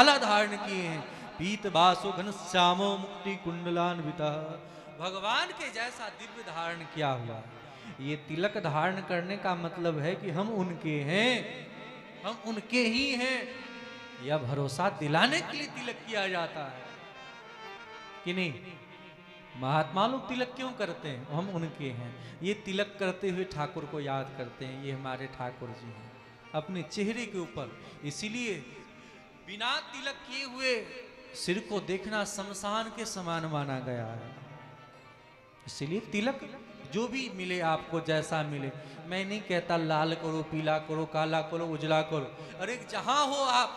माला धारण किए हैं, पीत बासो घनश्यामो मुक्ति कुंडलान्वितः। भगवान के जैसा दिव्य धारण किया हुआ। ये तिलक धारण करने का मतलब है कि हम उनके हैं, हम उनके ही हैं, यह भरोसा दिलाने के लिए तिलक किया जाता है कि नहीं। महात्मा लोग तिलक क्यों करते हैं? हम उनके हैं। ये तिलक करते हुए ठाकुर को याद करते हैं, ये हमारे ठाकुर जी हैं अपने चेहरे के ऊपर। इसीलिए बिना तिलक किए हुए सिर को देखना शमशान के समान माना गया है। इसीलिए तिलक जो भी मिले आपको, जैसा मिले, मैं नहीं कहता लाल करो, पीला करो, काला करो, उजला करो। अरे जहां हो आप,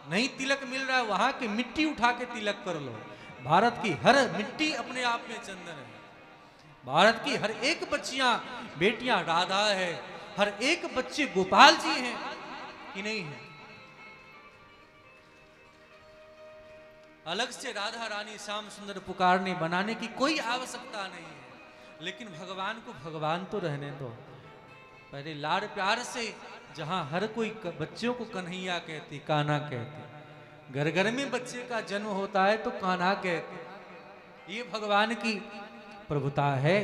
नहीं तिलक मिल रहा है वहां की मिट्टी उठा के तिलक कर लो। भारत की हर मिट्टी अपने आप में चंदन है। भारत की हर एक बच्चियां बेटियां राधा है, हर एक बच्चे गोपाल जी हैं कि नहीं है। अलग से राधा रानी श्याम सुंदर पुकारने बनाने की कोई आवश्यकता नहीं है। लेकिन भगवान को भगवान तो रहने दो। पहले लाड़ प्यार से, जहां हर कोई बच्चों को कन्हैया कहती, कान्हा कहती, घर घर में बच्चे का जन्म होता है तो कान्हा कहते। ये भगवान की प्रभुता है।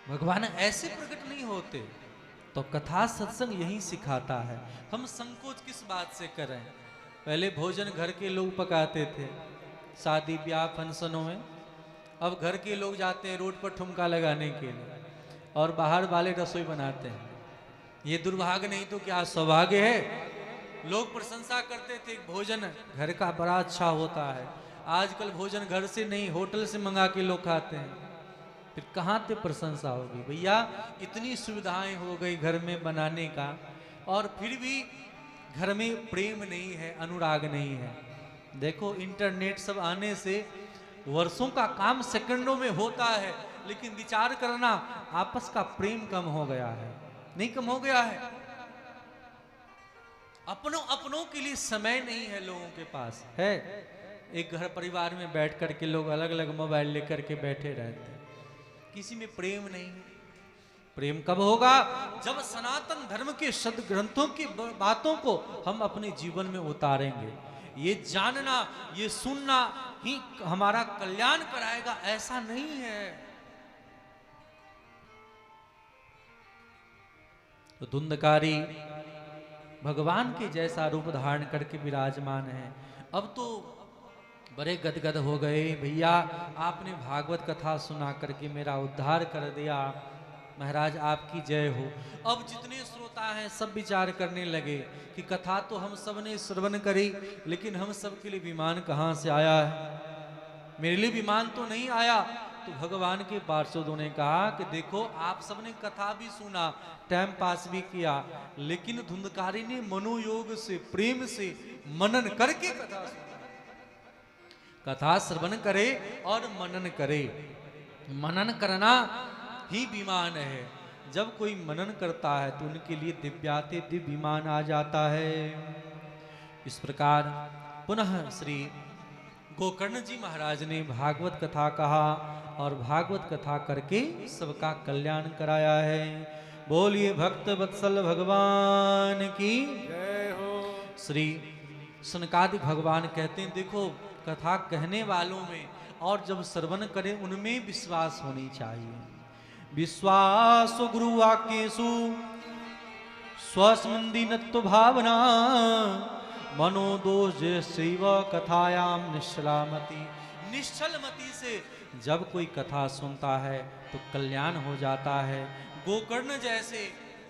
भगवान ऐसे प्रकट नहीं होते। तो कथा सत्संग यही सिखाता है। हम संकोच किस बात से करें? पहले भोजन घर के लोग पकाते थे शादी ब्याह फंक्शनों में। अब घर के लोग जाते हैं रोड पर ठुमका लगाने के लिए और बाहर वाले रसोई बनाते हैं। ये दुर्भाग्य नहीं तो क्या सौभाग्य है। लोग प्रशंसा करते थे भोजन घर का बड़ा अच्छा होता है। आजकल भोजन घर से नहीं होटल से मंगा के लोग खाते हैं। फिर कहाँ से प्रशंसा होगी भैया? इतनी सुविधाएं हो गई घर में बनाने का, और फिर भी घर में प्रेम नहीं है, अनुराग नहीं है। देखो इंटरनेट सब आने से वर्षों का काम सेकंडों में होता है, लेकिन विचार करना आपस का प्रेम कम हो गया है। नहीं कम हो गया है? अपनों अपनों के लिए समय नहीं है लोगों के पास है। एक घर परिवार में बैठ करके लोग अलग अलग मोबाइल लेकर के बैठे रहते हैं, किसी में प्रेम नहीं। प्रेम कब होगा? जब सनातन धर्म के सद ग्रंथों की बातों को हम अपने जीवन में उतारेंगे। ये जानना, ये सुनना ही हमारा कल्याण कराएगा, ऐसा नहीं है। तो धुंधकारी भगवान के जैसा रूप धारण करके विराजमान है। अब तो बड़े गदगद हो गए भैया, आपने भागवत कथा सुना करके मेरा उद्धार कर दिया, महाराज आपकी जय हो। अब जितने श्रोता हैं सब विचार करने लगे कि कथा तो हम सब ने श्रवण करी, लेकिन हम सब के लिए विमान कहाँ से आया है? मेरे लिए विमान तो नहीं आया। तो भगवान के पार्षदों ने कहा कि देखो आप सबने कथा भी सुना, टाइम पास भी किया, लेकिन धुंधकारी ने मनोयोग से, प्रेम से मनन करके कथा सुना। कथा श्रवण करे और मनन करे। मनन करना ही विमान है। जब कोई मनन करता है तो उनके लिए दिव्याते दिव्य विमान आ जाता है। इस प्रकार पुनः श्री गोकर्ण जी महाराज ने भागवत कथा कहा और भागवत कथा करके सबका कल्याण कराया है। बोलिए भक्त वत्सल भगवान की जय हो। श्री सनकादि भगवान कहते हैं देखो कथा कहने वालों में और जब श्रवण करें उनमें विश्वास होनी चाहिए। विश्वास गुरु वाक्येषु स्वस्मंदिनत्व भावना मनोदोष शैव कथायाम निश्चलामति। निश्चलमति से जब कोई कथा सुनता है तो कल्याण हो जाता है। गोकर्ण जैसे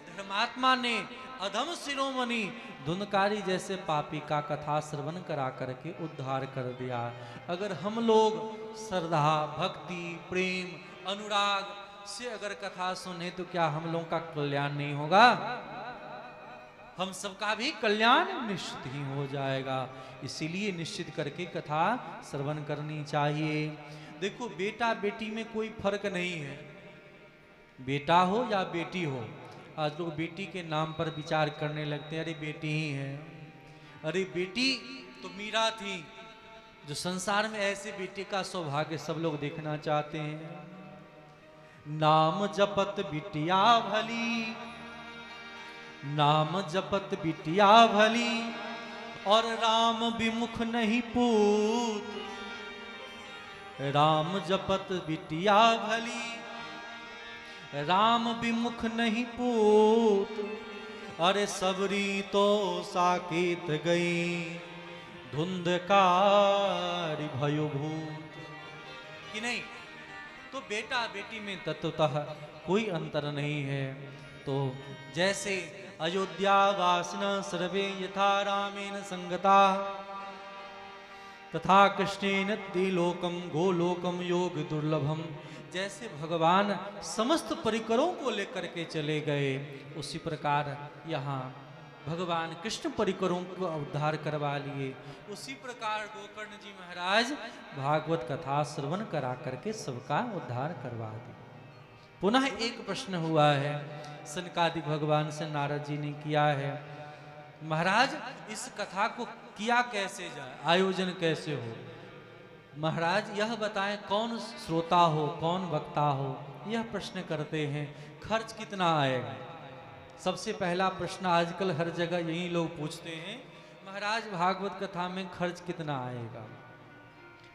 धर्मात्मा ने अधम शिरोमणि धुंधकारी जैसे पापी का कथा श्रवण करा करके उद्धार कर दिया। अगर हम लोग श्रद्धा, भक्ति, प्रेम, अनुराग से अगर कथा सुने तो क्या हम लोगों का कल्याण नहीं होगा? हम सबका भी कल्याण निश्चित ही हो जाएगा। इसीलिए निश्चित करके कथा श्रवण करनी चाहिए। देखो बेटा बेटी में कोई फर्क नहीं है, बेटा हो या बेटी हो। आज लोग बेटी के नाम पर विचार करने लगते हैं, अरे बेटी ही है। अरे बेटी तो मीरा थी, जो संसार में ऐसे बेटे का सौभाग्य सब लोग देखना चाहते हैं। नाम जपत बिटिया भली, नाम जपत बिटिया भली और राम विमुख नहीं पूत। राम जपत बिटिया भली राम विमुख नहीं पूत। अरे सबरी तो साकेत गई धुंधकारी भयो भूत। कि नहीं, तो बेटा बेटी में तत्वतः कोई अंतर नहीं है। तो जैसे अयोध्या वासना सर्वे यथा रामेण संगता तथा कृष्णेन त्रिलोकम गोलोकम योग दुर्लभम। जैसे भगवान समस्त परिकरों को लेकर के चले गए, उसी प्रकार यहाँ भगवान कृष्ण परिकरों को उद्धार करवा लिए। उसी प्रकार गोकर्ण जी महाराज भागवत कथा श्रवण करा करके सबका उद्धार करवा दिए। पुनः एक प्रश्न हुआ है, सनकादि भगवान से नारद जी ने किया है, महाराज इस कथा को किया कैसे जाए, आयोजन कैसे हो। महाराज यह बताएं कौन श्रोता हो कौन वक्ता हो, यह प्रश्न करते हैं। खर्च कितना आएगा, सबसे पहला प्रश्न आजकल हर जगह यही लोग पूछते हैं, महाराज भागवत कथा में खर्च कितना आएगा।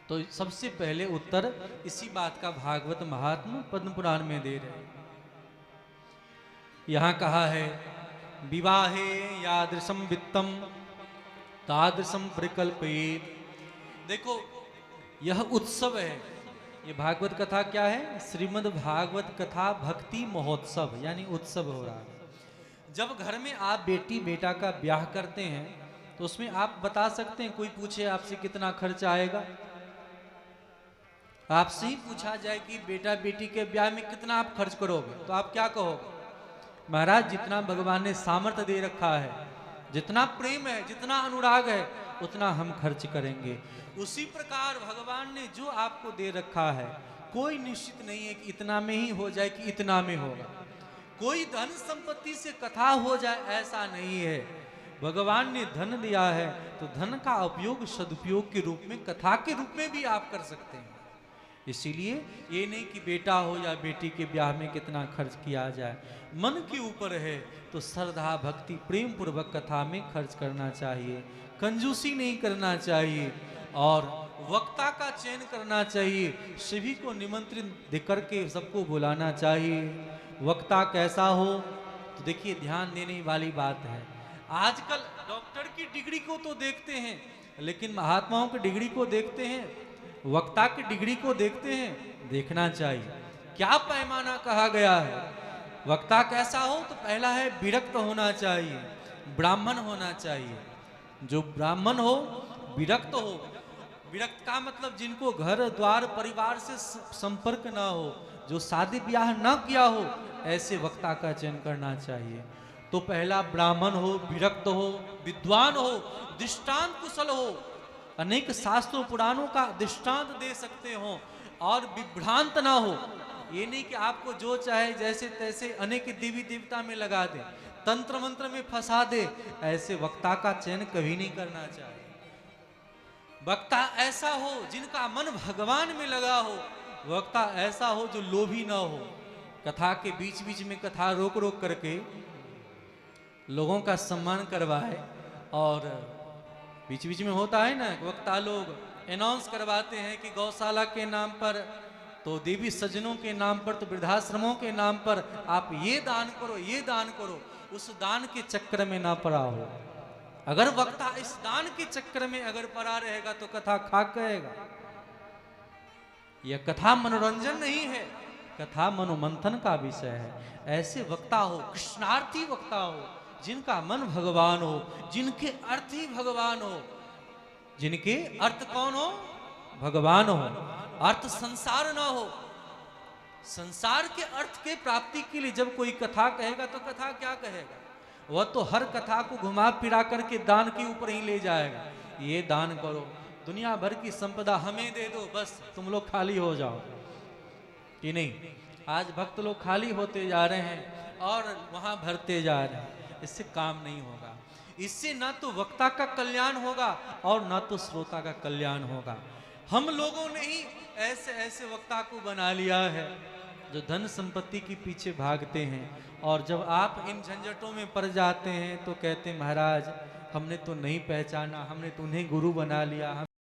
तो सबसे पहले उत्तर इसी बात का भागवत महात्मा पद्म पुराण में दे रहे हैं। यहाँ कहा है, विवाहे यादृशम वित्तम तादृशम परिकल्पयेत्। देखो यह उत्सव है, ये भागवत कथा क्या है, श्रीमद् भागवत कथा भक्ति महोत्सव यानी उत्सव हो रहा है। जब घर में आप बेटी बेटा का ब्याह करते हैं तो उसमें आप बता सकते हैं, कोई पूछे आपसे कितना खर्च आएगा, आपसे ही पूछा जाए कि बेटा बेटी के ब्याह में कितना आप खर्च करोगे, तो आप क्या कहोगे, महाराज जितना भगवान ने सामर्थ्य दे रखा है, जितना प्रेम है जितना अनुराग है उतना हम खर्च करेंगे। उसी प्रकार भगवान ने जो आपको दे रखा है, कोई निश्चित नहीं है कि इतना में ही हो जाए कि इतना में होगा, कोई धन संपत्ति से कथा हो जाए ऐसा नहीं है। भगवान ने धन दिया है तो धन का उपयोग सदुपयोग के रूप में कथा के रूप में भी आप कर सकते हैं। इसीलिए ये नहीं कि बेटा हो या बेटी के ब्याह में कितना खर्च किया जाए, मन के ऊपर है तो श्रद्धा भक्ति प्रेम पूर्वक कथा में खर्च करना चाहिए, कंजूसी नहीं करना चाहिए और वक्ता का चयन करना चाहिए, सभी को निमंत्रण देकर के सबको बुलाना चाहिए। वक्ता कैसा हो तो देखिए ध्यान देने वाली बात है, आजकल डॉक्टर की डिग्री को तो देखते हैं लेकिन महात्माओं की डिग्री को देखते हैं, वक्ता की डिग्री को देखते हैं, देखना चाहिए क्या पैमाना कहा गया है। वक्ता कैसा हो तो पहला है विरक्त होना चाहिए, ब्राह्मण होना चाहिए। जो ब्राह्मण हो विरक्त हो, विरक्त का मतलब जिनको घर द्वार परिवार से संपर्क ना हो, जो शादी ब्याह ना किया हो, ऐसे वक्ता का चयन करना चाहिए। तो पहला ब्राह्मण हो, विरक्त हो, विद्वान हो, दृष्टांत कुशल हो, अनेक शास्त्रों पुराणों का दृष्टांत दे सकते हो और विभ्रांत ना हो। ये नहीं कि आपको जो चाहे जैसे तैसे अनेक देवी देवता में लगा दे, तंत्र मंत्र में फंसा दे, ऐसे वक्ता का चयन कभी नहीं करना चाहिए। वक्ता ऐसा हो जिनका मन भगवान में लगा हो, वक्ता ऐसा हो जो लोभी ना हो, कथा के बीच बीच में कथा रोक रोक करके लोगों का सम्मान करवाए। और बीच बीच में होता है ना, वक्ता लोग अनाउंस करवाते हैं कि गौशाला के नाम पर, तो देवी सज्जनों के नाम पर, तो वृद्धाश्रमों के नाम पर आप ये दान करो ये दान करो, उस दान के चक्कर में ना पड़ा हो। अगर वक्ता इस दान के चक्कर में अगर पड़ा रहेगा तो कथा खाक गएगा। यह कथा मनोरंजन नहीं है, कथा मनोमंथन का विषय है। ऐसे वक्ता हो, कृष्णार्थी वक्ता हो, जिनका मन भगवान हो, जिनके अर्थ ही भगवान हो। जिनके अर्थ कौन हो, भगवान हो, अर्थ संसार ना हो। संसार के अर्थ के प्राप्ति के लिए जब कोई कथा कहेगा तो कथा क्या कहेगा, वह तो हर कथा को घुमा फिरा करके दान के ऊपर ही ले जाएगा। ये दान करो, दुनिया भर की संपदा हमें दे दो, बस तुम लोग खाली हो जाओ। कि नहीं, आज भक्त लोग खाली होते जा रहे हैं और वहां भरते जा रहे हैं, इससे काम नहीं होगा। इससे ना तो वक्ता का कल्याण होगा और ना तो श्रोता का कल्याण होगा। हम लोगों ने ही ऐसे ऐसे वक्ता को बना लिया है जो धन संपत्ति के पीछे भागते हैं, और जब आप इन झंझटों में पड़ जाते हैं तो कहते हैं महाराज हमने तो नहीं पहचाना, हमने तो उन्हें गुरु बना लिया,